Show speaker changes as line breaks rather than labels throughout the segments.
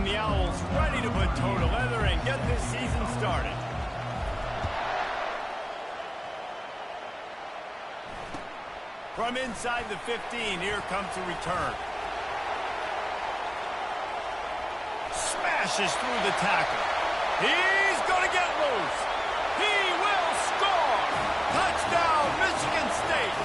And the Owls ready to put toe to leather and get this season started. From inside the 15, here comes the return. Smashes through the tackle. He's going to get loose. He will score. Touchdown, Michigan State.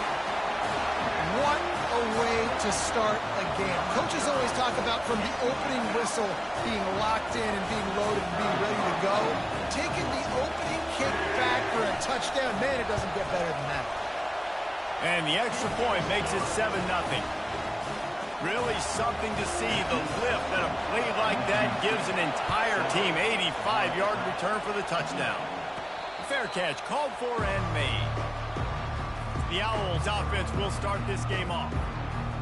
What a way to start a game. Coaches always talk about from the opening whistle being locked in and being loaded and being ready to go. Taking the opening kick back for a touchdown, man, it doesn't get better than that.
And the extra point makes it 7-0. Really something to see, the lift that a play like that gives an entire team. 85-yard return for the touchdown. Fair catch called for and made. The Owls offense will start this game off.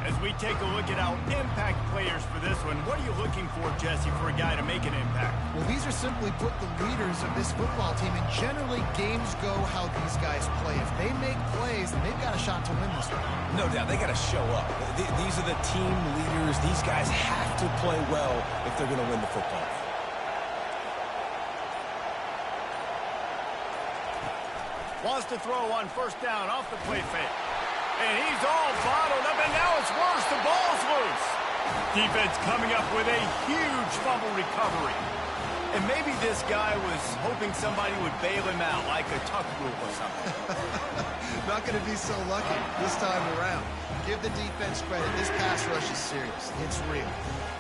As we take a look at our impact players for this one, what are you looking for, Jesse, for a guy to make an impact?
Well, these are simply put the leaders of this football team, and generally games go how these guys play. If they make plays, then they've got a shot to win this one.
No doubt, they got to show up. These are the team leaders. These guys have to play well if they're going to win the football game.
Wants to throw on first down off the play fake. And he's all bottled up, and now it's worse. The ball's loose. Defense coming up with a huge fumble recovery. And maybe this guy was hoping somebody would bail him out, like a tuck rule or something.
Not going to be so lucky this time around. Give the defense credit. This pass rush is serious. It's real.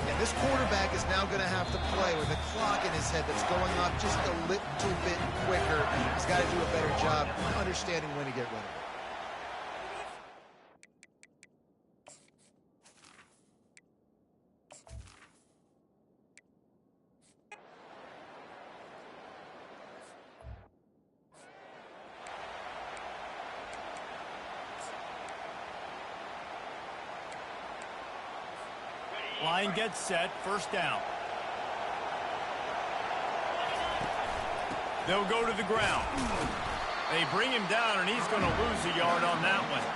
And this quarterback is now going to have to play with a clock in his head that's going off just a little bit quicker. He's got to do a better job understanding when to get rid of it.
Line gets set, first down. They'll go to the ground. They bring him down, and he's going to lose a yard on that one.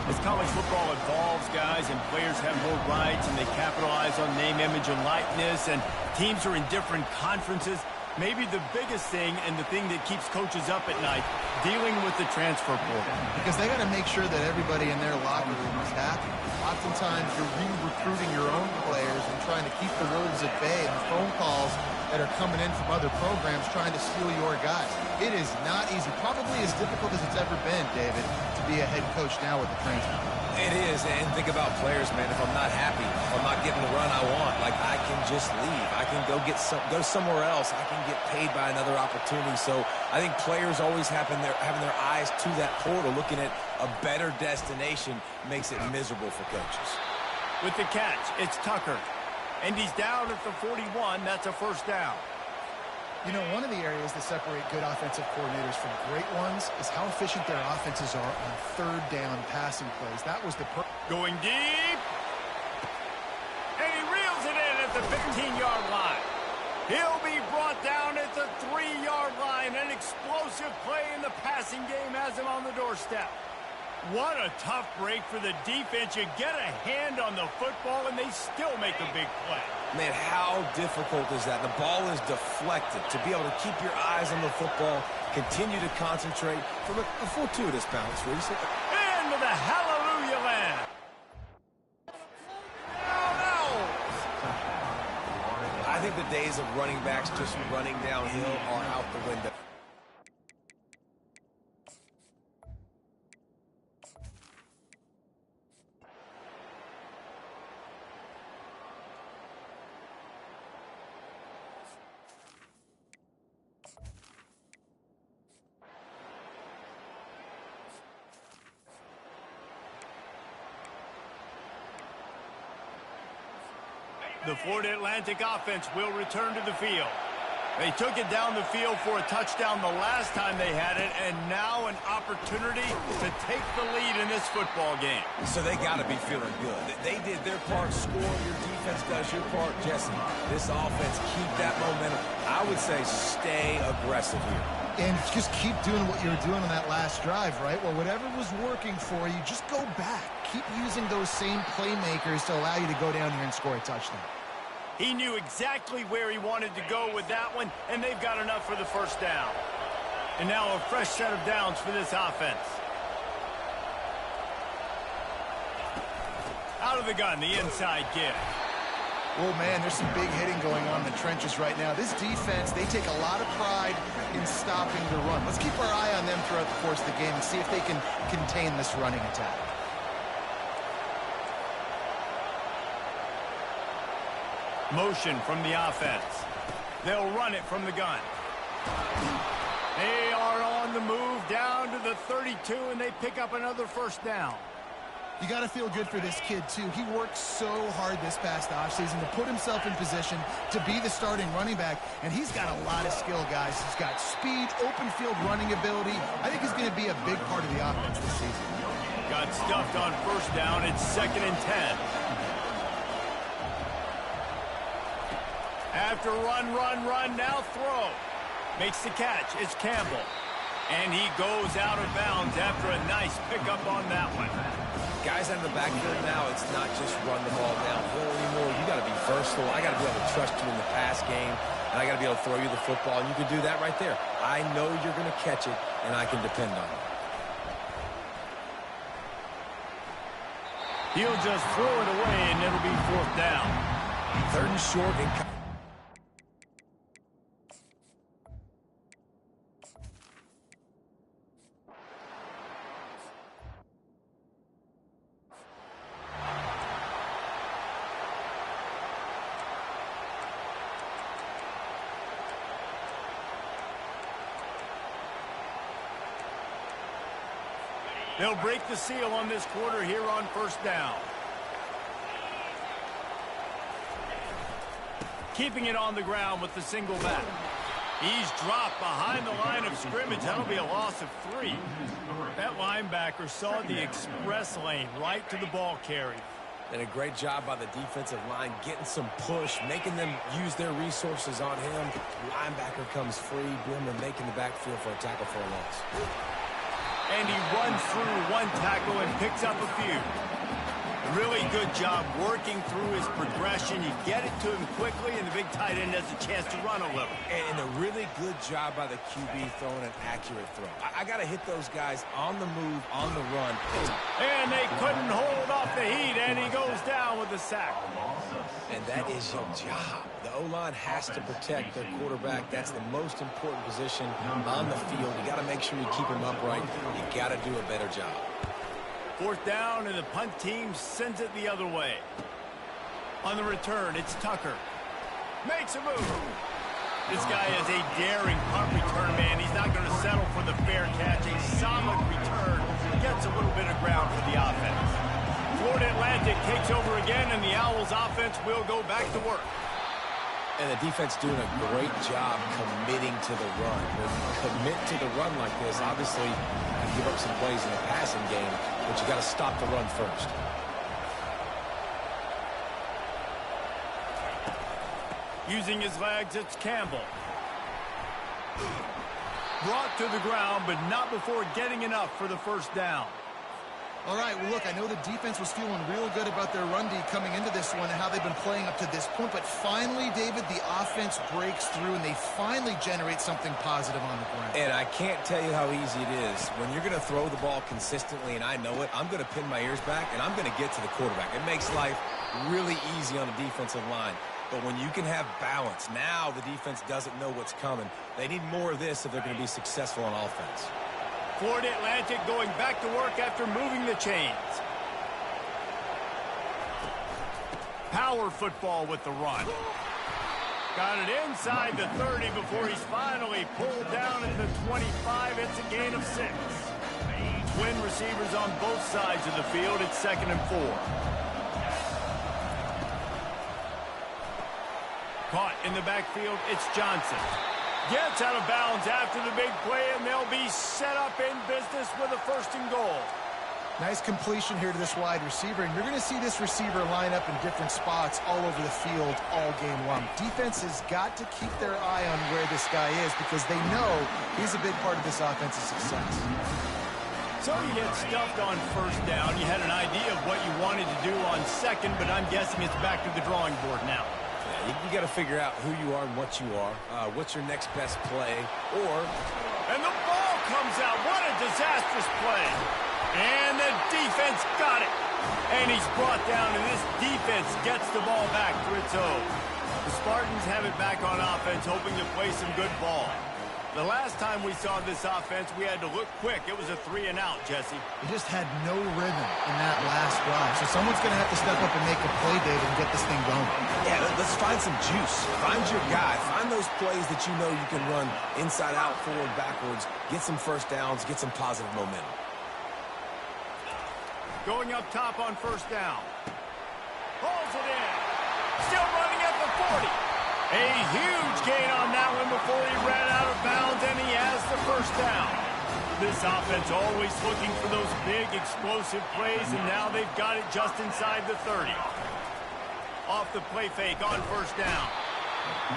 As college football evolves, guys, and players have more rights, and they capitalize on name, image, and likeness, and teams are in different conferences, maybe the biggest thing and the thing that keeps coaches up at night, dealing with the transfer portal.
Because they got to make sure that everybody in their locker room is happy. Oftentimes, you're re-recruiting your own players and trying to keep the wolves at bay and the phone calls that are coming in from other programs trying to steal your guys. It is not easy. Probably as difficult as it's ever been, David, to be a head coach now with the transfer.
It is, and think about players, man. If I'm not happy, if I'm not getting the run I want, like, I can just leave. I can go somewhere else. I can get paid by another opportunity. So I think players always having their eyes to that portal, looking at a better destination, makes it miserable for coaches.
With the catch, it's Tucker. And he's down at the 41. That's a first down.
You know, one of the areas that separate good offensive coordinators from great ones is how efficient their offenses are on third down passing plays. That was the
going deep. And he reels it in at the 15-yard line. He'll be brought down at the 3-yard line. An explosive play in the passing game has him on the doorstep. What a tough break for the defense. You get a hand on the football, and they still make a big play.
Man, how difficult is that? The ball is deflected. To be able to keep your eyes on the football, continue to concentrate from a fortuitous bounce, Reese.
Into the hallelujah land.
I think the days of running backs just running downhill are out the window.
The Florida Atlantic offense will return to the field. They took it down the field for a touchdown the last time they had it, and now an opportunity to take the lead in this football game.
So they got to be feeling good. They did their part, score. Your defense does your part. Jesse, this offense, keep that momentum. I would say stay aggressive here.
And just keep doing what you were doing on that last drive, right? Well, whatever was working for you, just go back. Keep using those same playmakers to allow you to go down here and score a touchdown.
He knew exactly where he wanted to go with that one, and they've got enough for the first down. And now a fresh set of downs for this offense. Out of the gun, the inside give.
Oh, man, there's some big hitting going on in the trenches right now. This defense, they take a lot of pride in stopping the run. Let's keep our eye on them throughout the course of the game and see if they can contain this running attack.
Motion from the offense. They'll run it from the gun. They are on the move down to the 32, and they pick up another first down.
You got to feel good for this kid, too. He worked so hard this past offseason to put himself in position to be the starting running back, and he's got a lot of skill, guys. He's got speed, open field running ability. I think he's going to be a big part of the offense this season.
Got stuffed on first down. It's 2nd and 10. After run, now throw. Makes the catch. It's Campbell. And he goes out of bounds after a nice pickup on that one.
Guys out of the backfield now, it's not just run the ball downhill anymore. You got to be versatile. I got to be able to trust you in the pass game, and I got to be able to throw you the football, and you can do that right there. I know you're going to catch it, and I can depend on it.
He'll just throw it away, and it'll be 4th down.
3rd and short, and
they'll break the seal on this quarter here on first down. Keeping it on the ground with the single back. He's dropped behind the line of scrimmage. That'll be a loss of 3. That linebacker saw the express lane right to the ball carry.
And a great job by the defensive line getting some push, making them use their resources on him. Linebacker comes free, boom, and making the backfield for a tackle for a loss.
And he runs through one tackle and picks up a few. Really good job working through his progression. You get it to him quickly, and the big tight end has a chance to run a little.
And a really good job by the QB throwing an accurate throw. I got to hit those guys on the move, on the run.
And they couldn't hold off the heat, and he goes down with a sack.
And that is your job. The O-line has to protect their quarterback. That's the most important position on the field. You got to make sure you keep him upright. You got to do a better job.
4th down, and the punt team sends it the other way. On the return, it's Tucker. Makes a move. This guy is a daring punt return man. He's not going to settle for the fair catch. A solid return. Gets a little bit of ground for the offense. Florida Atlantic takes over again, and the Owls offense will go back to work.
And the defense doing a great job committing to the run. When you commit to the run like this, obviously you give up some plays in the passing game, but you got to stop the run first.
Using his legs, it's Campbell. Brought to the ground, but not before getting enough for the first down.
All right, well, look, I know the defense was feeling real good about their run D coming into this one and how they've been playing up to this point, but finally, David, the offense breaks through and they finally generate something positive on the ground.
And I can't tell you how easy it is. When you're going to throw the ball consistently, and I know it, I'm going to pin my ears back, and I'm going to get to the quarterback. It makes life really easy on the defensive line. But when you can have balance, now the defense doesn't know what's coming. They need more of this if they're going to be successful on offense.
Florida Atlantic going back to work after moving the chains. Power football with the run. Got it inside the 30 before he's finally pulled down at the 25. It's a gain of 6. Twin receivers on both sides of the field. It's 2nd and 4. Caught in the backfield, it's Johnson. Gets out of bounds after the big play, and they'll be set up in business with a 1st and goal.
Nice completion here to this wide receiver, and you're going to see this receiver line up in different spots all over the field all game long. Defense has got to keep their eye on where this guy is because they know he's a big part of this offensive success.
So you get stuffed on first down. You had an idea of what you wanted to do on second, but I'm guessing it's back to the drawing board now.
You got to figure out who you are and what you are, what's your next best play, or...
And the ball comes out. What a disastrous play. And the defense got it. And he's brought down, and this defense gets the ball back for its own. The Spartans have it back on offense, hoping to play some good ball. The last time we saw this offense, we had to look quick. It was a 3-and-out, Jesse.
He just had no rhythm in that last drive. So someone's going to have to step up and make a play, David, and get this thing going.
Yeah, let's find some juice. Find your guy. Find those plays that you know you can run inside out, forward, backwards. Get some first downs. Get some positive momentum.
Going up top on first down. Pulls it in. Still running at the 40. A huge gain on that one before he ran out of bounds, and he has the first down. This offense always looking for those big, explosive plays, and now they've got it just inside the 30. Off the play fake on first down.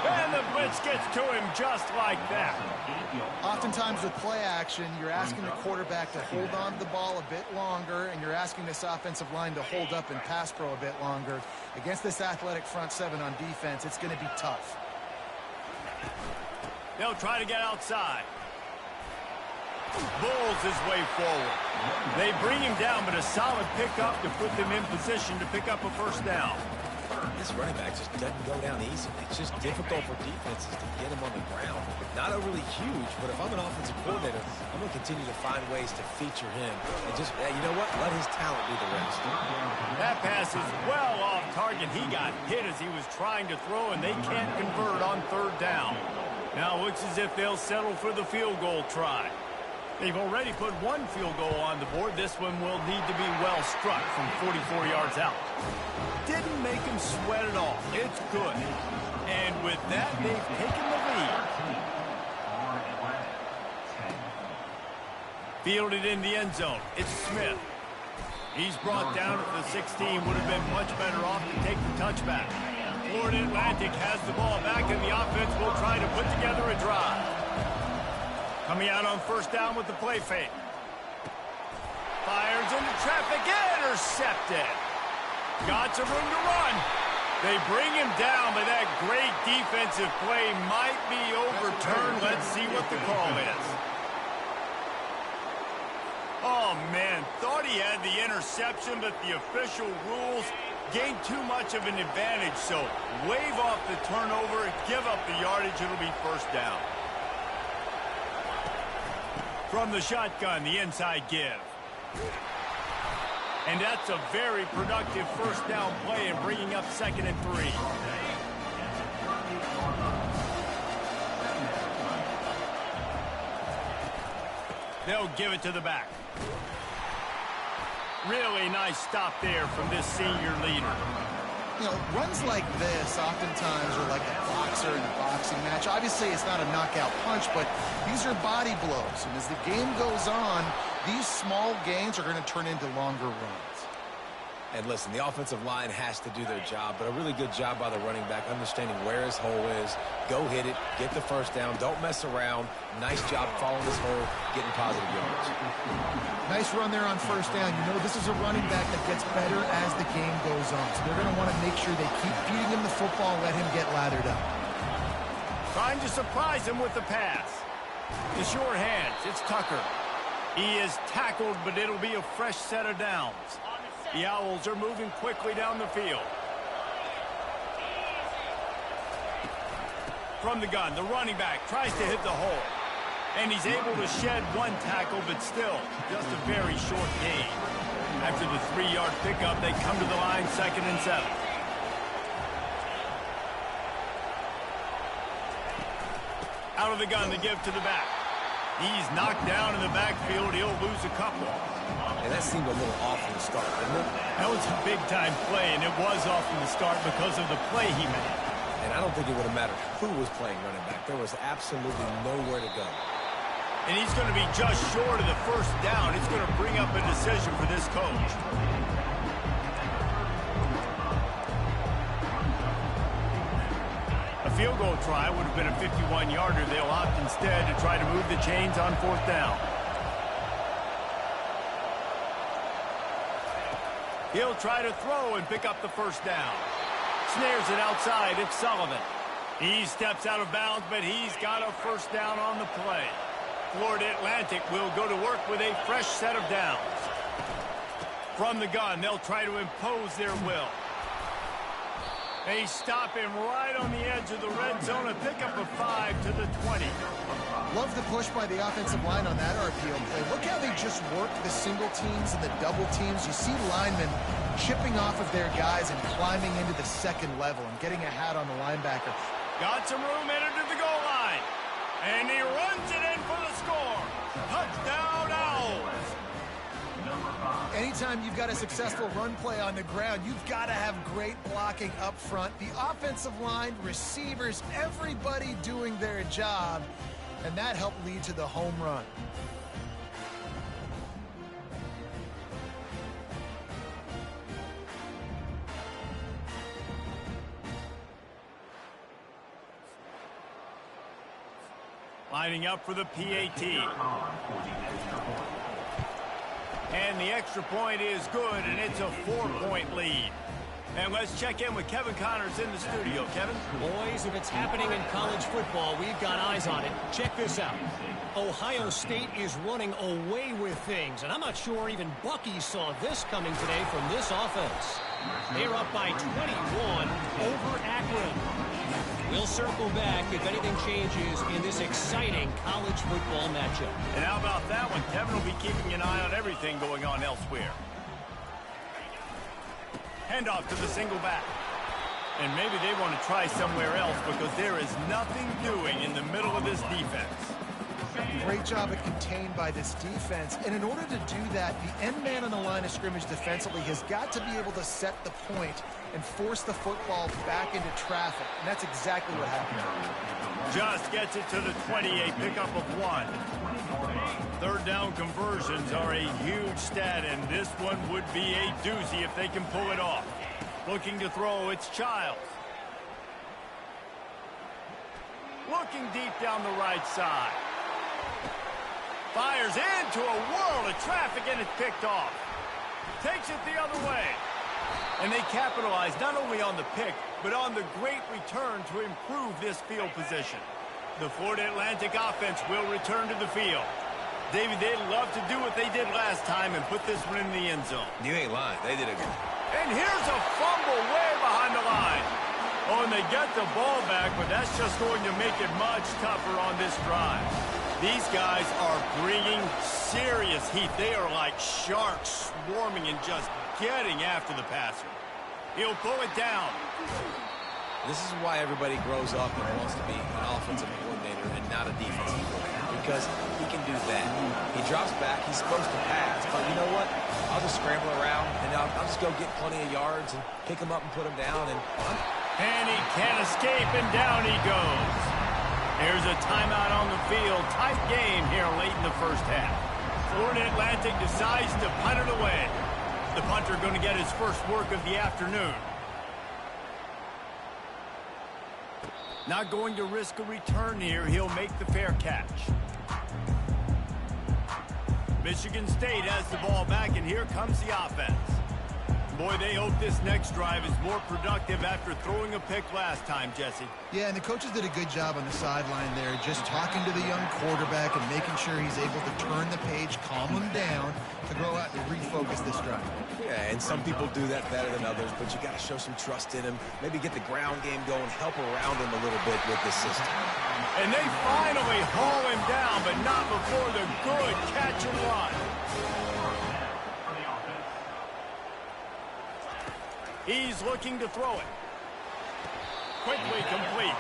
And the blitz gets to him just like that.
Oftentimes with play action, you're asking the quarterback to hold on to the ball a bit longer, and you're asking this offensive line to hold up and pass pro a bit longer. Against this athletic front seven on defense, it's going to be tough.
They'll try to get outside. Bulls his way forward. They bring him down, but a solid pickup to put them in position to pick up a first down.
This running back just doesn't go down easy. It's just difficult for defenses to get him on the ground. Not overly huge, but if I'm an offensive coordinator, I'm going to continue to find ways to feature him. And just, you know what? Let his talent do the rest.
That pass is well off target. He got hit as he was trying to throw, and they can't convert on third down. Now it looks as if they'll settle for the field goal try. They've already put one field goal on the board. This one will need to be well struck from 44 yards out. Didn't make him sweat at all. It's good. And with that, they've taken the lead. Fielded in the end zone. It's Smith. He's brought down at the 16. Would have been much better off to take the touchback. Florida Atlantic has the ball back, and the offense will try to put together a drive. Coming out on first down with the play fake. Fires into traffic. Intercepted. Got some room to run. They bring him down, but that great defensive play might be overturned. Let's see what the call is. Oh, man. Thought he had the interception, but the official rules gained too much of an advantage. So wave off the turnover, give up the yardage. It'll be first down. From the shotgun, the inside give. And that's a very productive first down play and bringing up 2nd and 3. They'll give it to the back. Really nice stop there from this senior leader.
You know, runs like this oftentimes are like a boxer in a boxing match. Obviously, it's not a knockout punch, but these are body blows. And as the game goes on, these small gains are going to turn into longer runs.
And listen, the offensive line has to do their job, but a really good job by the running back, understanding where his hole is. Go hit it, get the first down, don't mess around. Nice job following his hole, getting positive yards.
Nice run there on first down. You know, this is a running back that gets better as the game goes on. So they're going to want to make sure they keep feeding him the football, let him get lathered up.
Trying to surprise him with the pass. The short hands, it's Tucker. He is tackled, but it'll be a fresh set of downs. The Owls are moving quickly down the field. From the gun, the running back tries to hit the hole. And he's able to shed one tackle, but still, just a very short gain. After the 3-yard pickup, they come to the line 2nd and 7. Out of the gun to give to the back. He's knocked down in the backfield. He'll lose a couple.
And that seemed a little off from the start, didn't it?
That was a big-time play, and it was off from the start because of the play he made.
And I don't think it would have mattered who was playing running back. There was absolutely nowhere to go.
And he's going to be just short of the first down. It's going to bring up a decision for this coach. A field goal try would have been a 51-yarder. They'll opt instead to try to move the chains on fourth down. He'll try to throw and pick up the first down. Snares it outside. It's Sullivan. He steps out of bounds, but he's got a first down on the play. Florida Atlantic will go to work with a fresh set of downs. From the gun, they'll try to impose their will. They stop him right on the edge of the red zone. A pickup of 5 to the 20.
Love the push by the offensive line on that RPO play. Look how they just work the single teams and the double teams. You see linemen chipping off of their guys and climbing into the second level and getting a hat on the linebacker.
Got some room, headed to the goal line. And he runs it in for the score. Touchdown, Owls.
Anytime you've got a successful run play on the ground, you've got to have great blocking up front. The offensive line, receivers, everybody doing their job. And that helped lead to the home run.
Lining up for the PAT. And the extra point is good, and it's a 4-point lead. And let's check in with Kevin Connors in the studio. Kevin?
Boys, if it's happening in college football, we've got eyes on it. Check this out. Ohio State is running away with things, and I'm not sure even Bucky saw this coming today from this offense. They're up by 21 over Akron. We'll circle back if anything changes in this exciting college football matchup.
And how about that one? Kevin will be keeping an eye on everything going on elsewhere. Handoff to the single back. And maybe they want to try somewhere else because there is nothing doing in the middle of this defense.
Great job at contained by this defense. And in order to do that, the end man on the line of scrimmage defensively has got to be able to set the point and force the football back into traffic. And that's exactly what happened.
Just gets it to the 28, pickup of 1. Third down conversions are a huge stat, and this one would be a doozy if they can pull it off. Looking to throw, it's Childs. Looking deep down the right side. Fires into a world of traffic, and it's picked off. Takes it the other way. And they capitalize not only on the pick, but on the great return to improve this field position. The Florida Atlantic offense will return to the field. David, they'd love to do what they did last time and put this one in the end zone.
You ain't lying. They did it good.
And here's a fumble way behind the line. Oh, and they get the ball back, but that's just going to make it much tougher on this drive. These guys are bringing serious heat. They are like sharks swarming and just getting after the passer. He'll pull it down.
This is why everybody grows up and wants to be an offensive coordinator and not a defensive coordinator, because he can do that. He drops back. He's supposed to pass, but you know what? I'll just scramble around, and I'll just go get plenty of yards and pick him up and put him down.
And he can't escape, and down he goes. There's a timeout on the field. Tight game here late in the first half. Florida Atlantic decides to punt it away. The punter going to get his first work of the afternoon. Not going to risk a return here. He'll make the fair catch. Michigan State has the ball back, and here comes the offense. Boy, they hope this next drive is more productive after throwing a pick last time, Jesse.
Yeah, and the coaches did a good job on the sideline there, just talking to the young quarterback and making sure he's able to turn the page, calm him down, to go out and refocus this drive.
Yeah, and some people do that better than others, but you got to show some trust in him. Maybe get the ground game going, help around him a little bit with this system.
And they finally haul him down, but not before the good catch and run. He's looking to throw it. Quickly complete.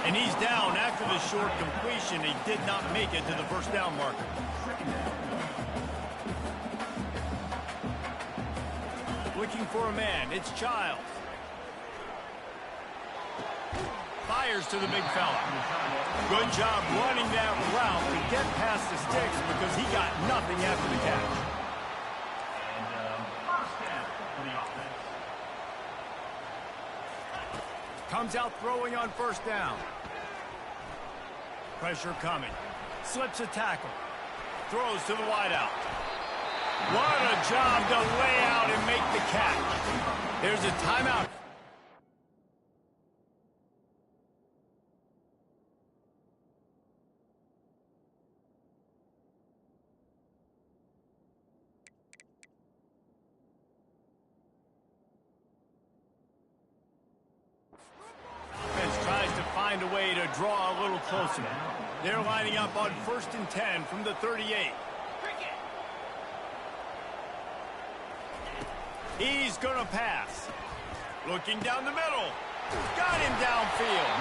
And he's down after the short completion. He did not make it to the first down marker. Looking for a man. It's Childs. Fires to the big fella. Good job running that route to get past the sticks because he got nothing after the catch. Comes out throwing on first down. Pressure coming. Slips a tackle. Throws to the wideout. What a job to lay out and make the catch. There's a timeout. draw a little closer. They're lining up on 1st and 10 from the 38. He's going to pass. Looking down the middle. Got him downfield.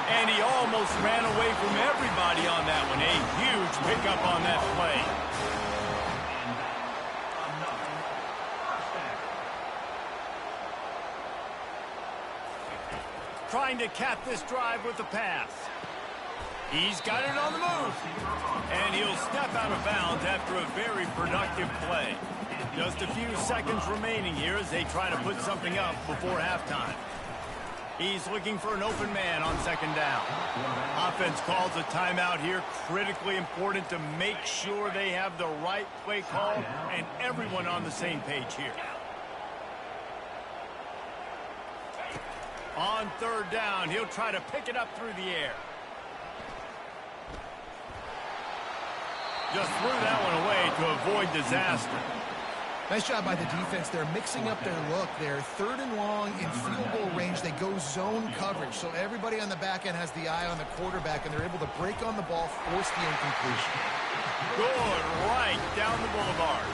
And he almost ran away from everybody on that one. A huge pickup on that play. Trying to cap this drive with the pass. He's got it on the move. And he'll step out of bounds after a very productive play. Just a few seconds remaining here as they try to put something up before halftime. He's looking for an open man on 2nd down. Offense calls a timeout here. Critically important to make sure they have the right play call and everyone on the same page here. On 3rd down, he'll try to pick it up through the air. Just threw that one away to avoid disaster.
Nice job by the defense. They're mixing up their look. They're 3rd and long in field goal range. They go zone coverage. So everybody on the back end has the eye on the quarterback, and they're able to break on the ball, force the incompletion.
Good right down the boulevard.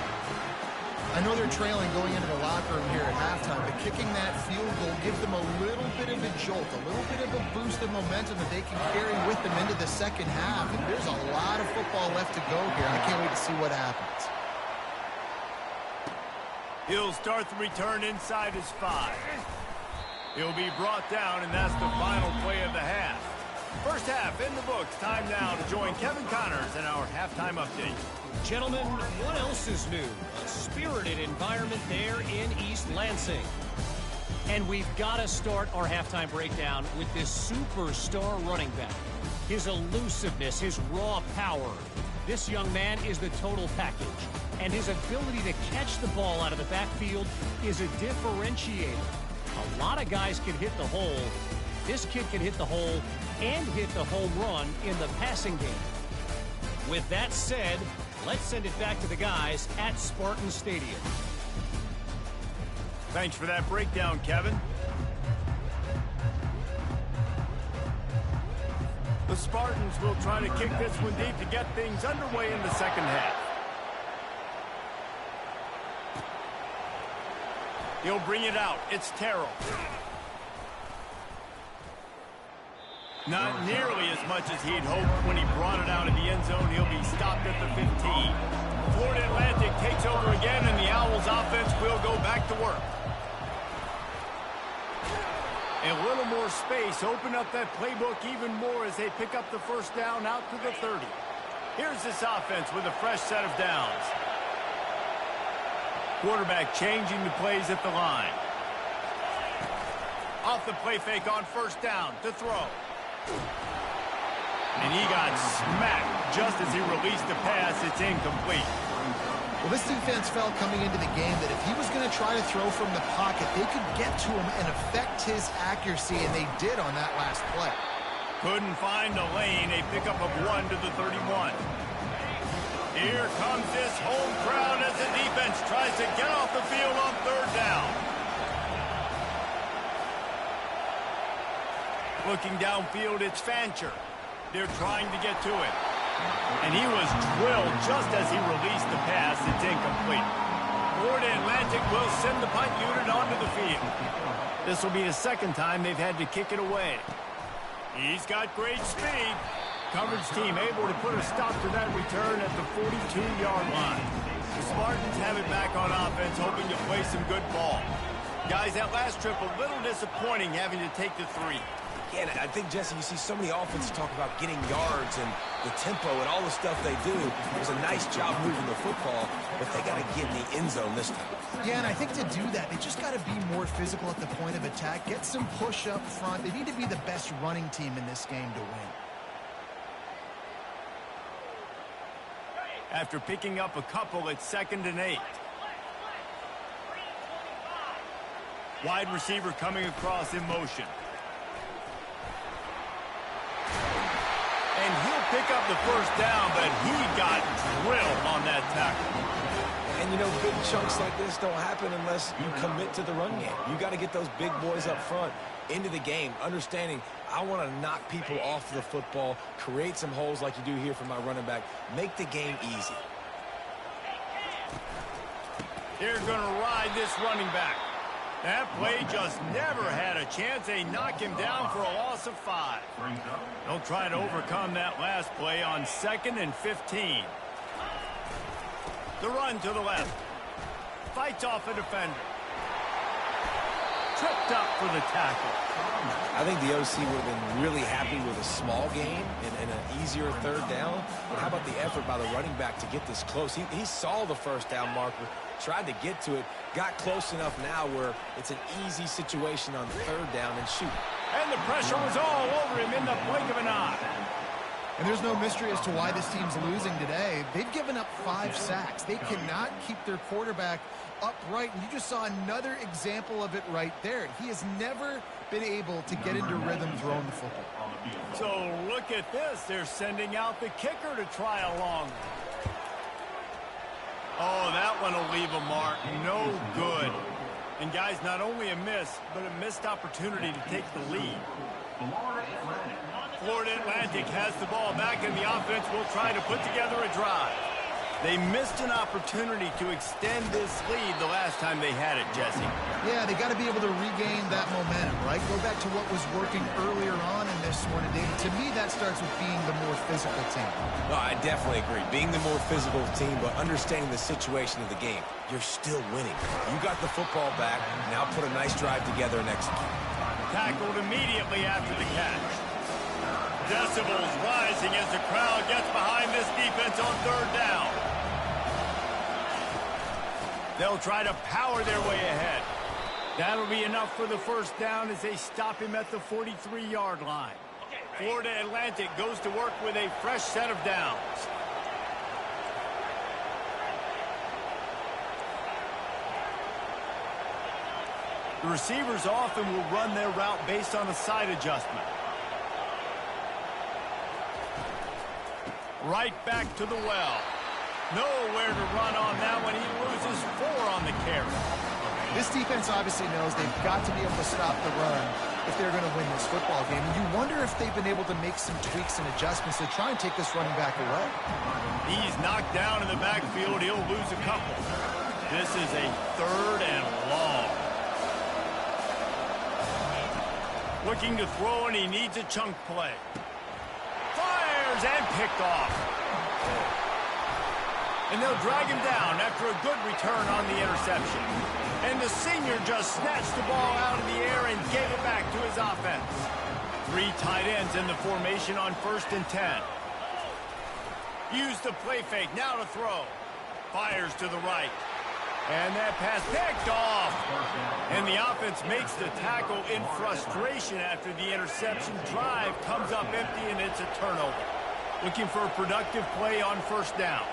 I know they're trailing going into the locker room here at halftime, but kicking that field goal gives them a little bit of a jolt, a little bit of a boost of momentum that they can carry with them into the 2nd half. And there's a lot of football left to go here. I can't wait to see what happens.
He'll start the return inside his 5. He'll be brought down, and that's the final play of the half. First half in the books. Time now to join Kevin Connors in our halftime update.
Gentlemen, what else is new? A spirited environment there in East Lansing. And we've got to start our halftime breakdown with this superstar running back. His elusiveness, his raw power. This young man is the total package. And his ability to catch the ball out of the backfield is a differentiator. A lot of guys can hit the hole. This kid can hit the hole and hit the home run in the passing game. With that said, let's send it back to the guys at Spartan Stadium.
Thanks for that breakdown, Kevin. The Spartans will try to kick this one deep to get things underway in the 2nd half. He'll bring it out. It's Terrell. Not nearly as much as he'd hoped when he brought it out of the end zone. He'll be stopped at the 15. Florida Atlantic takes over again, and the Owls offense will go back to work. A little more space. Open up that playbook even more as they pick up the 1st down out to the 30. Here's this offense with a fresh set of downs. Quarterback changing the plays at the line. Off the play fake on 1st down to throw. And he got smacked just as he released the pass. It's incomplete.
Well, this defense felt coming into the game that if he was going to try to throw from the pocket, they could get to him and affect his accuracy, and they did on that last play.
Couldn't find a lane. A pickup of 1 to the 31. Here comes this home crowd as the defense tries to get off the field on 3rd down. Looking downfield, it's Fancher. They're trying to get to it. And he was drilled just as he released the pass. It's incomplete. Florida Atlantic will send the punt unit onto the field. This will be the 2nd time they've had to kick it away. He's got great speed. Coverage team able to put a stop to that return at the 42-yard line. The Spartans have it back on offense, hoping to play some good ball. Guys, that last trip a little disappointing having to take the 3.
Yeah, I think, Jesse, you see so many offenses talk about getting yards and the tempo and all the stuff they do. It was a nice job moving the football, but they got to get in the end zone this time.
Yeah, and I think to do that, they just got to be more physical at the point of attack, get some push up front. They need to be the best running team in this game to win.
After picking up a couple, it's 2nd and 8. Wide receiver coming across in motion. And he'll pick up the 1st down, but he got drilled on that tackle.
And And, you know, big chunks like this don't happen unless you commit to the run game. You got to get those big boys up front into the game, understanding I want to knock people off the football, create some holes like you do here for my running back, make the game easy.
They're going to ride this running back. That play just never had a chance. They knock him down for a loss of 5. They'll try to overcome that last play on 2nd and 15. The run to the left. Fights off a defender. Tripped up for the tackle.
I think the OC would have been really happy with a small gain and an easier 3rd down. But how about the effort by the running back to get this close? He saw the 1st down marker, tried to get to it, got close enough now where it's an easy situation on 3rd down and shoot.
And the pressure was all over him in the blink of an eye.
And there's no mystery as to why this team's losing today. They've given up 5 sacks. They cannot keep their quarterback upright. And you just saw another example of it right there. He has never been able to get into rhythm throwing the football.
So look at this. They're sending out the kicker to try a long one. Oh, that one will leave a mark. No good. And, guys, not only a miss, but a missed opportunity to take the lead. Florida Atlantic has the ball back, and the offense will try to put together a drive. They missed an opportunity to extend this lead the last time they had it, Jesse.
Yeah, they got to be able to regain that momentum, right? Go back to what was working earlier on in this one. And David, to me, that starts with being the more physical team.
No, I definitely agree. Being the more physical team, but understanding the situation of the game. You're still winning. You got the football back. Now put a nice drive together and execute.
Tackled immediately after the catch. Decibels rising as the crowd gets behind this defense on 3rd down. They'll try to power their way ahead. That'll be enough for the 1st down as they stop him at the 43-yard line. Florida Atlantic goes to work with a fresh set of downs. The receivers often will run their route based on a side adjustment. Right back to the well. Nowhere to run on that one. He loses 4 on the carry.
This defense obviously knows they've got to be able to stop the run if they're going to win this football game. And you wonder if they've been able to make some tweaks and adjustments to try and take this running back away.
He's knocked down in the backfield. He'll lose a couple. This is a 3rd and long. Looking to throw, and he needs a chunk play. Fires and picked off. And they'll drag him down after a good return on the interception. And the senior just snatched the ball out of the air and gave it back to his offense. 3 tight ends in the formation on 1st and 10. Use the play fake, now to throw. Fires to the right. And that pass picked off. And the offense makes the tackle in frustration after the interception. Drive comes up empty, and it's a turnover. Looking for a productive play on 1st down.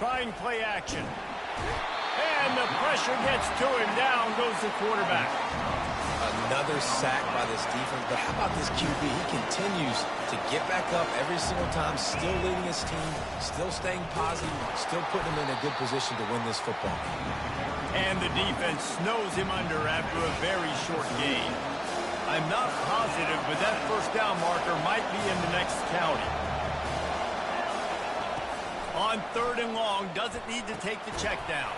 Trying play action. And the pressure gets to him. Down goes the quarterback.
Another sack by this defense. But how about this QB? He continues to get back up every single time, still leading his team, still staying positive, still putting him in a good position to win this football game.
And the defense snows him under after a very short gain. I'm not positive, but that 1st down marker might be in the next county. On 3rd and long, doesn't need to take the check down.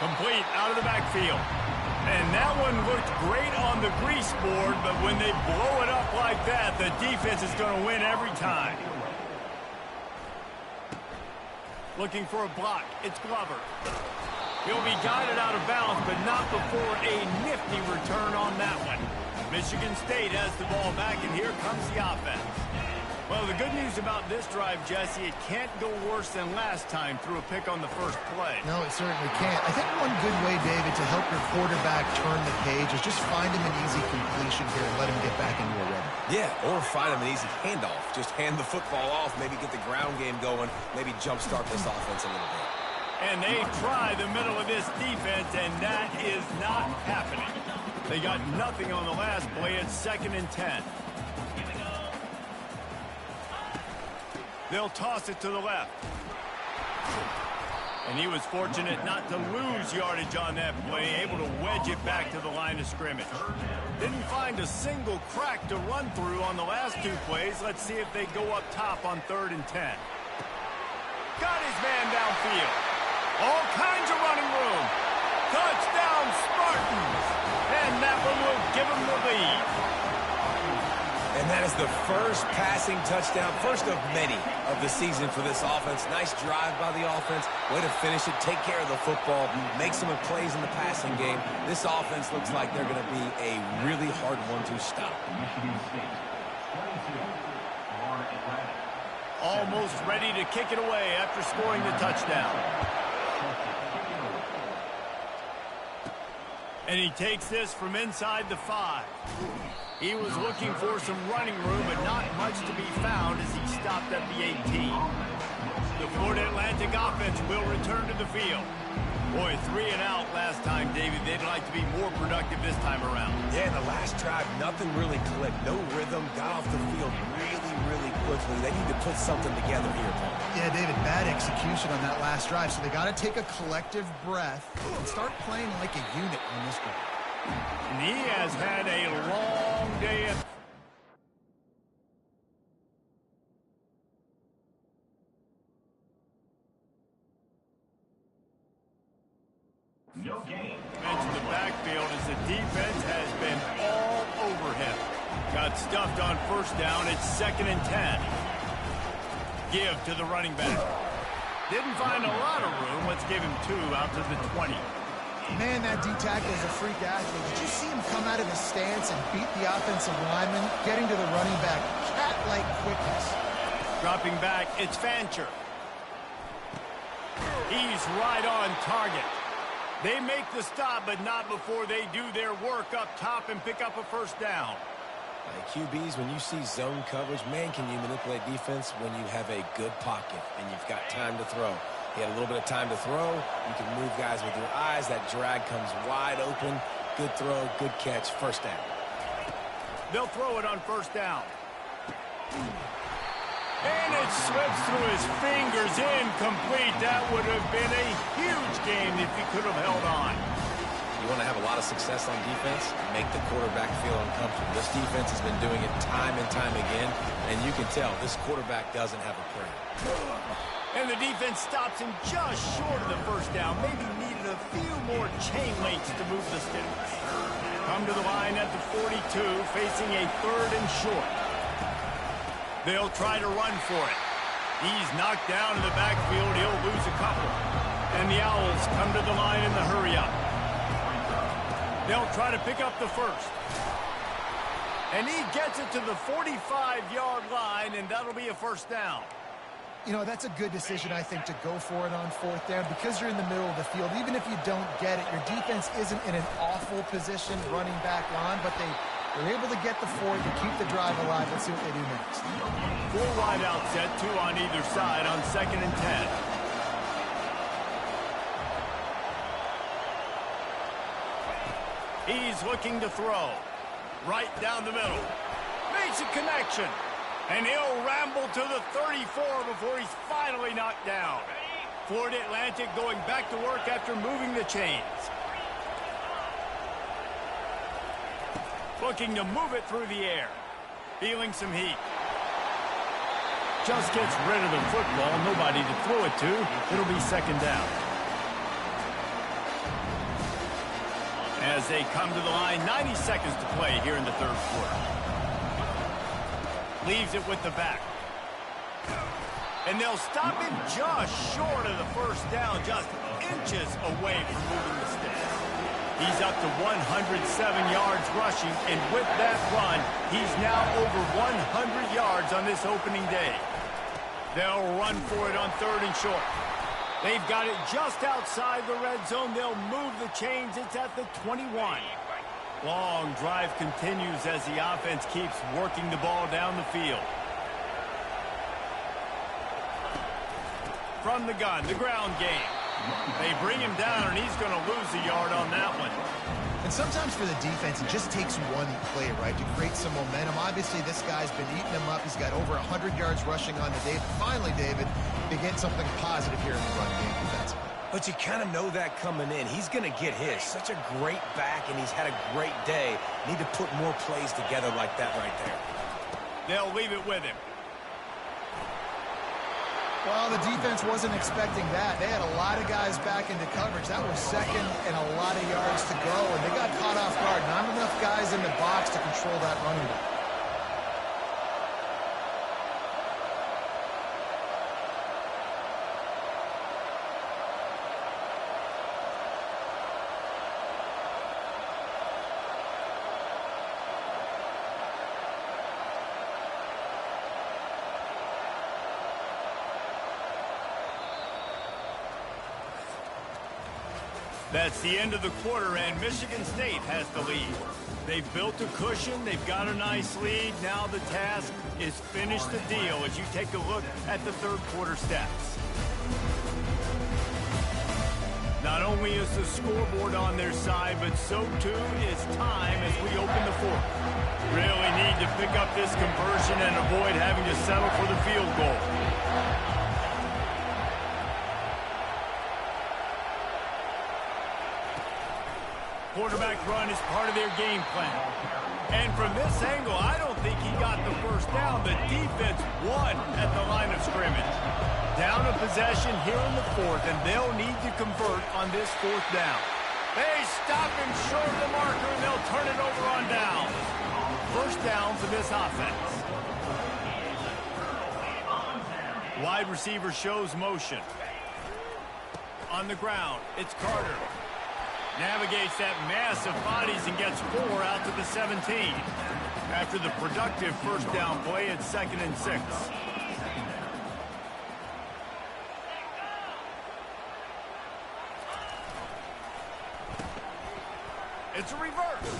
Complete out of the backfield. And that one looked great on the grease board, but when they blow it up like that, the defense is going to win every time. Looking for a block. It's Glover. He'll be guided out of bounds, but not before a nifty return on that one. Michigan State has the ball back, and here comes the offense. Well, the good news about this drive, Jesse, it can't go worse than last time through a pick on the 1st play.
No, it certainly can't. I think one good way, David, to help your quarterback turn the page is just find him an easy completion here and let him get back into a rhythm.
Yeah, or find him an easy handoff. Just hand the football off, maybe get the ground game going, maybe jumpstart this offense a little bit.
And they try the middle of this defense, and that is not happening. They got nothing on the last play. It's 2nd and 10. They'll toss it to the left. And he was fortunate not to lose yardage on that play, able to wedge it back to the line of scrimmage. Didn't find a single crack to run through on the last two plays. Let's see if they go up top on 3rd and 10. Got his man downfield. All kinds of running room. Touchdown, Spartans! And that one will give them the lead.
And that is the first passing touchdown, first of many of the season for this offense. Nice drive by the offense. Way to finish it, take care of the football, make some plays in the passing game. This offense looks like they're going to be a really hard one to stop.
Almost ready to kick it away after scoring the touchdown. And he takes this from inside the 5. He was looking for some running room, but not much to be found as he stopped at the 18. The Florida Atlantic offense will return to the field. Boy, 3 and out last time, David. They'd like to be more productive this time around.
Yeah, in the last drive, nothing really clicked. No rhythm, got off the field really quickly. They need to put something together here, Paul.
Yeah, David, bad execution on that last drive, so they got to take a collective breath and start playing like a unit on this drive.
And he has had a long day at... Mentioned the backfield as the defense has been all over him. Got stuffed on 1st down. It's 2nd and 10. Give to the running back. Didn't find a lot of room. Let's give him 2 out to the 20.
Man, that D-tackle is a freak athlete. Did you see him come out of his stance and beat the offensive lineman, getting to the running back? Cat-like quickness.
Dropping back, it's Fancher. He's right on target. They make the stop, but not before they do their work up top and pick up a 1st down.
QBs, when you see zone coverage, man, can you manipulate defense when you have a good pocket and you've got time to throw. He had a little bit of time to throw. You can move guys with your eyes. That drag comes wide open. Good throw, good catch, 1st down.
They'll throw it on 1st down. And it slips through his fingers, incomplete. That would have been a huge game if he could have held on.
You want to have a lot of success on defense, make the quarterback feel uncomfortable. This defense has been doing it time and time again, and you can tell this quarterback doesn't have a prayer.
And the defense stops him just short of the 1st down. Maybe needed a few more chain links to move the sticks. Come to the line at the 42, facing a 3rd and short. They'll try to run for it. He's knocked down in the backfield. He'll lose a couple. And the Owls come to the line in the hurry-up. They'll try to pick up the 1st. And he gets it to the 45-yard line, and that'll be a 1st down.
You know, that's a good decision, I think, to go for it on 4th down because you're in the middle of the field. Even if you don't get it, your defense isn't in an awful position running back on, but they're able to get the 4 to keep the drive alive. Let's see what they do next.
4 wide out set, 2 on either side on 2nd and 10. He's looking to throw. Right down the middle. Makes a connection. And he'll ramble to the 34 before he's finally knocked down. Florida Atlantic going back to work after moving the chains. Looking to move it through the air. Feeling some heat. Just gets rid of the football. Nobody to throw it to. It'll be 2nd down. As they come to the line, 90 seconds to play here in the 3rd quarter. Leaves it with the back. And they'll stop him just short of the 1st down, just inches away from moving the sticks. He's up to 107 yards rushing, and with that run, he's now over 100 yards on this opening day. They'll run for it on 3rd and short. They've got it just outside the red zone. They'll move the chains. It's at the 21. Long drive continues as the offense keeps working the ball down the field. From the gun, the ground game. They bring him down, and he's going to lose a yard on that one.
And sometimes for the defense, it just takes one play, right, to create some momentum. Obviously, this guy's been eating him up. He's got over 100 yards rushing on the day. But finally, David, they get something positive here in the run game defensively.
But you kind of know that coming in. He's going to get his. Such a great back, and he's had a great day. Need to put more plays together like that right there.
They'll leave it with him.
Well, the defense wasn't expecting that. They had a lot of guys back into coverage. That was second and a lot of yards to go, and they got caught off guard. Not enough guys in the box to control that running back.
That's the end of the quarter, and Michigan State has the lead. They've built a cushion. They've got a nice lead. Now the task is finish the deal as you take a look at the third quarter stats. Not only is the scoreboard on their side, but so too is time as we open the fourth. Really need to pick up this conversion and avoid having to settle for the field goal. Quarterback run is part of their game plan. And from this angle, I don't think he got the first down. The defense won at the line of scrimmage. Down a possession here in the fourth, and they'll need to convert on this fourth down. They stop him short of the marker, and they'll turn it over on down. First down for this offense. Wide receiver shows motion. On the ground, it's Carter. Navigates that mass of bodies and gets 4 out to the 17. After the productive first down play, it's 2nd and 6. It's a reverse.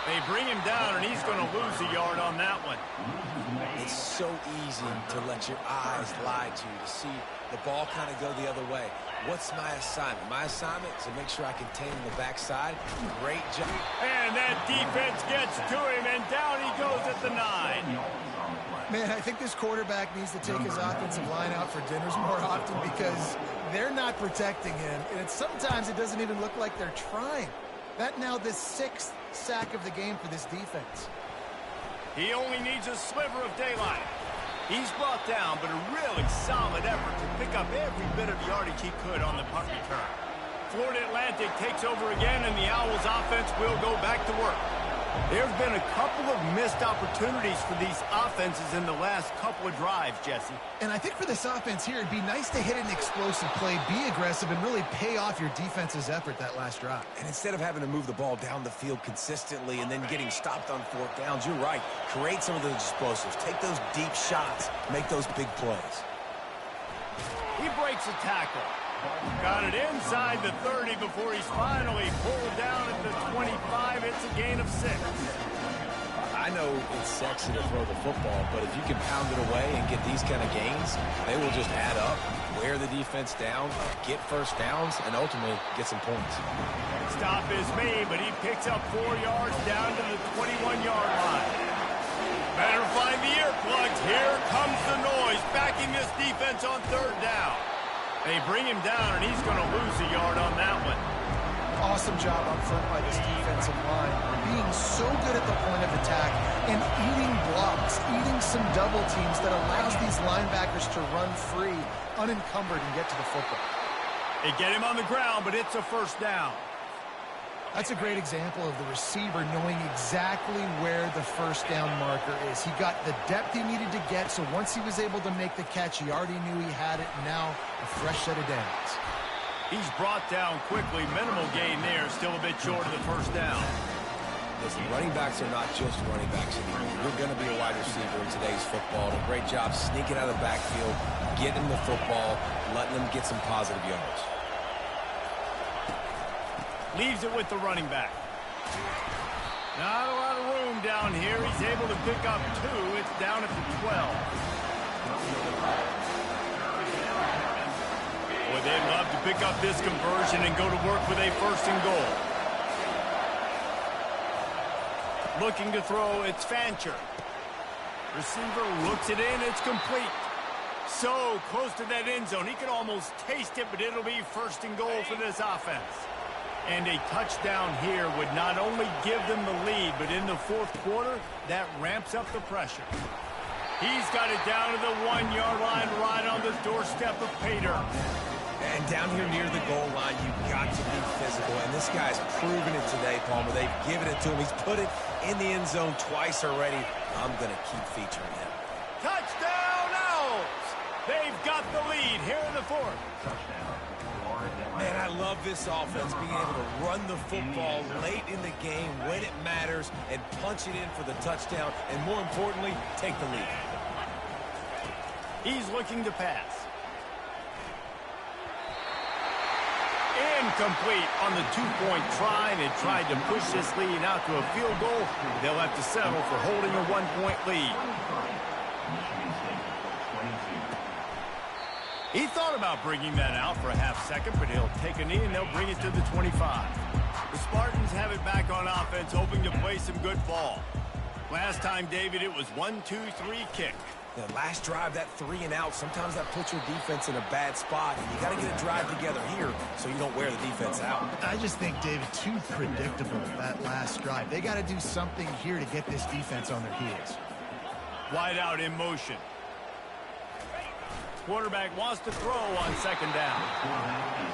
They bring him down, and he's going to lose a yard on that one.
It's so easy to let your eyes lie to you, to see the ball kind of go the other way. What's my assignment? My assignment is to make sure I contain the backside. Great job.
And that defense gets to him, and down he goes at the 9.
Man, I think this quarterback needs to take his offensive line out for dinners more often because they're not protecting him. And sometimes it doesn't even look like they're trying. That now the 6th sack of the game for this defense.
He only needs a sliver of daylight. He's brought down, but a really solid effort to pick up every bit of yardage he could on the punt return. Florida Atlantic takes over again, and the Owls offense will go back to work. There's been a couple of missed opportunities for these offenses in the last couple of drives, Jesse.
And I think for this offense here, it'd be nice to hit an explosive play, be aggressive, and really pay off your defense's effort that last drive.
And instead of having to move the ball down the field consistently and then getting stopped on 4th downs, you're right. Create some of those explosives. Take those deep shots. Make those big plays.
He breaks a tackle. Got it inside the 30 before he's finally pulled down at the 25. It's a gain of 6.
I know it's sexy to throw the football, but if you can pound it away and get these kind of gains, they will just add up, wear the defense down, get first downs, and ultimately get some points.
Stop is made, but he picks up 4 yards down to the 21-yard line. Better find the earplugs. Here comes the noise, backing this defense on 3rd down. They bring him down, and he's going to lose a yard on that one.
Awesome job up front by this defensive line. Being so good at the point of attack and eating blocks, eating some double teams that allows these linebackers to run free, unencumbered, and get to the football.
They get him on the ground, but it's a first down.
That's a great example of the receiver knowing exactly where the first down marker is. He got the depth he needed to get, so once he was able to make the catch, he already knew he had it, and now a fresh set of downs.
He's brought down quickly. Minimal gain there, still a bit short of the first down.
Listen, running backs are not just running backs anymore. You're going to be a wide receiver in today's football. And a great job sneaking out of the backfield, getting the football, letting them get some positive yards.
Leaves it with the running back. Not a lot of room down here. He's able to pick up 2. It's down at the 12. Boy, they'd love to pick up this conversion and go to work with a 1st and goal. Looking to throw, it's Fancher. Receiver looks it in, it's complete. So close to that end zone. He can almost taste it, but it'll be first and goal for this offense. And a touchdown here would not only give them the lead, but in the fourth quarter, that ramps up the pressure. He's got it down to the 1-yard line, right on the doorstep of Pater.
And down here near the goal line, you've got to be physical. And this guy's proven it today, Palmer. They've given it to him. He's put it in the end zone twice already. I'm going to keep featuring him.
Touchdown Owls! They've got the lead here in the fourth.
Man, I love this offense, being able to run the football late in the game when it matters and punch it in for the touchdown, and more importantly, take the lead.
He's looking to pass. Incomplete on the two-point try, and it tried to push this lead out to a field goal. They'll have to settle for holding a one-point lead. He thought about bringing that out for a half second, but he'll take a knee and they'll bring it to the 25. The Spartans have it back on offense, hoping to play some good ball. Last time, David, it was 1-2-3 kick.
The last drive, that 3 and out, sometimes that puts your defense in a bad spot, and you got to get a drive together here so you don't wear the defense out.
I just think, David, too predictable, that last drive. They got to do something here to get this defense on their heels.
Wide out in motion. Quarterback wants to throw on second down.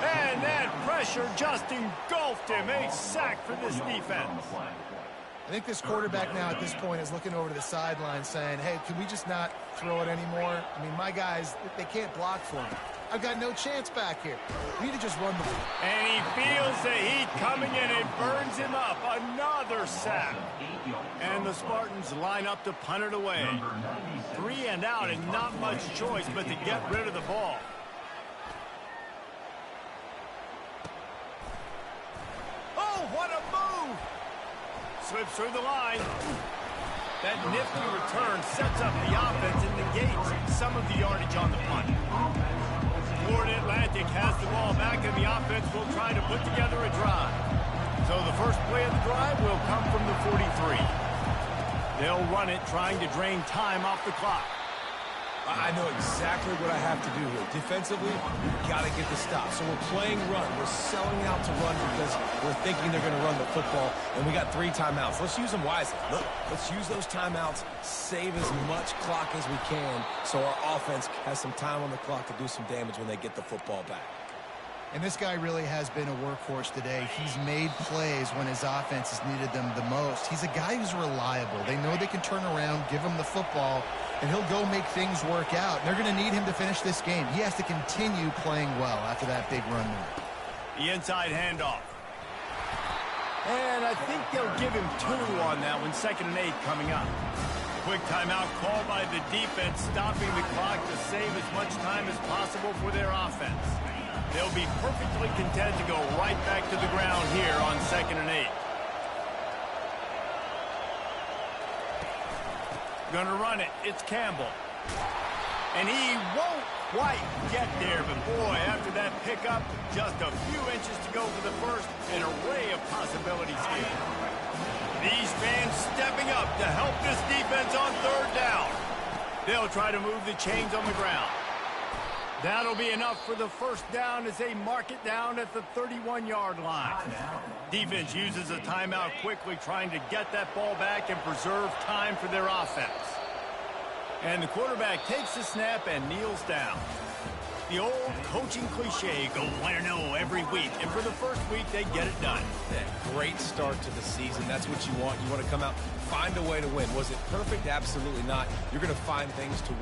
And that pressure just engulfed him. A sack for this defense.
I think this quarterback now at this point is looking over to the sideline saying, hey, can we just not throw it anymore? I mean, my guys, they can't block for me. I've got no chance back here. We need to just run the ball.
And he feels the heat coming in. It burns him up. Another sack. And the Spartans line up to punt it away. 3 and out and not much choice but to get rid of the ball. Oh, what a move! Slips through the line. That nifty return sets up the offense and negates some of the yardage on the punt. Florida Atlantic has the ball back, and the offense will try to put together a drive. So the first play of the drive will come from the 43. They'll run it, trying to drain time off the clock.
I know exactly what I have to do here. Defensively, we've got to get the stop. So we're playing run. We're selling out to run because we're thinking they're going to run the football, and we got 3 timeouts. Let's use them wisely. Look, let's use those timeouts, save as much clock as we can so our offense has some time on the clock to do some damage when they get the football back.
And this guy really has been a workhorse today. He's made plays when his offense has needed them the most. He's a guy who's reliable. They know they can turn around, give him the football, and he'll go make things work out. They're going to need him to finish this game. He has to continue playing well after that big run there.
The inside handoff. And I think they'll give him 2 on that one. 2nd and 8 coming up. Quick timeout called by the defense, stopping the clock to save as much time as possible for their offense. They'll be perfectly content to go right back to the ground here on 2nd and 8. Gonna run it. It's Campbell. And he won't quite get there, but boy, after that pickup, just a few inches to go for the first. An array of possibilities here. These fans stepping up to help this defense on 3rd down. They'll try to move the chains on the ground. That'll be enough for the first down as they mark it down at the 31-yard line. Defense uses a timeout quickly, trying to get that ball back and preserve time for their offense. And the quarterback takes the snap and kneels down. The old coaching cliche, go win or no every week. And for the first week, they get it done.
Yeah, great start to the season. That's what you want. You want to come out, find a way to win. Was it perfect? Absolutely not. You're going to find things to work